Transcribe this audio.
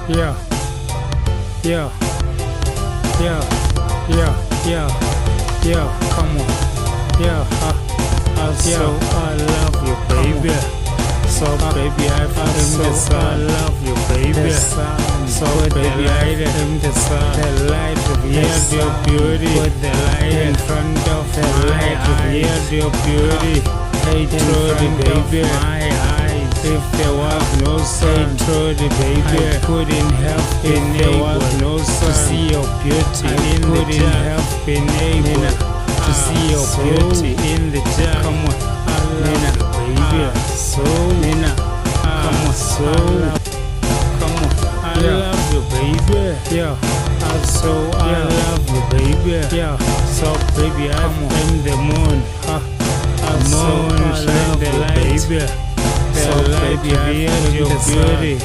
Yeah, yeah, yeah, yeah, yeah, yeah, come on. Yeah, so I love you, baby. So baby, I feel the sun. I love you, baby. So baby, I feel the sun. The light of your beauty. Put the light in front of the light of your beauty. Hey, Trudy, baby. My eyes. If there was no sun, Trudy, baby, I couldn't have been able no sun to see your beauty. I couldn't have been able to see your beauty in the dark. Come on, I love you, baby. So, Nina, come on, so, come on, I love you, baby. Yeah, I love you, baby. Yeah, so baby, I'm the moon. The moon shine the light, baby. The light of your beauty.